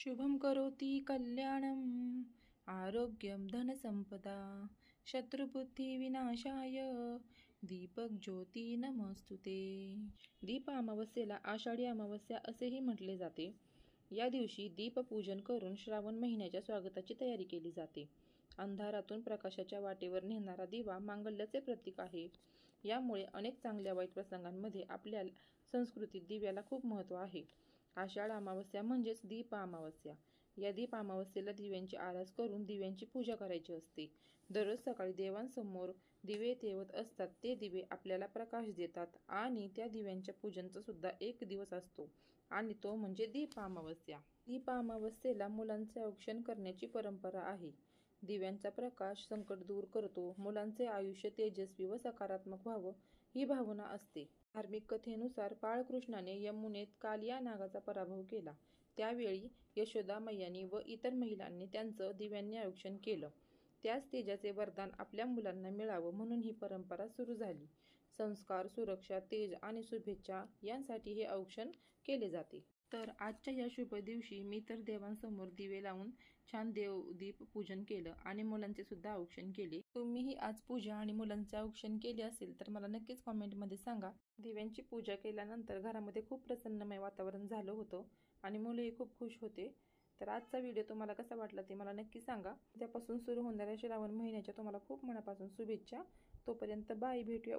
शुभम करोति कल्याणम आरोग्यम धनसंपदा शत्रुबुद्धी विनाशाय दीपक ज्योती नमस्तुते। दीप अमावस्येला आषाढी अमावस्या असेही म्हटले जाते। या दिवशी दीपपूजन करून श्रावण महिन्याच्या स्वागताची तयारी केली जाते। अंधारातून प्रकाशाच्या वाटेवर नेणारा दिवा मांगल्याचे प्रतीक आहे। यामुळे अनेक चांगल्या वाईट प्रसंगांमध्ये आपल्या संस्कृतीत दिव्याला खूप महत्त्व आहे। आषाढ अमावस्या म्हणजेच दीप अमावस्या। या दीप अमावस्येला दिव्यांची आरास करून दिव्यांची पूजा करायची असते। दररोज सकाळी देवांसमोर दिवे तेवत असतात। ते दिवे आपल्याला प्रकाश देतात आणि त्या दिव्यांच्या पूजनचा सुद्धा एक दिवस असतो आणि तो म्हणजे दीप अमावस्या। दीप अमावस्येला मुलांचे औक्षण करण्याची परंपरा आहे। दिव्यांचा प्रकाश संकट दूर करतो, मुलांचे आयुष्य तेजस्वी व सकारात्मक व्हावं ही भावना असते। धार्मिक कथेनुसार बाळकृष्णाने यमुनेत कालिया नागाचा पराभव केला। त्यावेळी यशोदा मैयानी व इतर महिलांनी त्यांचं दिव्यांनी औक्षण केलं। त्याच तेजाचे वरदान आपल्या मुलांना मिळावं म्हणून ही परंपरा सुरू झाली। संस्कार, सुरक्षा, तेज आणि शुभेच्छा यांसाठी हे औक्षण केले जाते। तर आजच्या या शुभ दिवशी मी तर देवांसमोर दिवे लावून छान दीप पूजन केलं आणि मुलांचे सुद्धा औक्षण केले। तुम्हीही आज पूजा आणि मुलांचे औक्षण केले असेल तर मला नक्कीच कॉमेंटमध्ये सांगा। दिव्यांची पूजा केल्यानंतर घरामध्ये खूप प्रसन्नमय वातावरण झालं होतं आणि मुलेही खूप खुश होते। तर आजचा व्हिडिओ तुम्हाला कसा वाटला ते मला नक्की सांगा। त्यापासून सुरू होणाऱ्या श्रावण महिन्याच्या तुम्हाला खूप मनापासून शुभेच्छा। तोपर्यंत बाय, भेटूया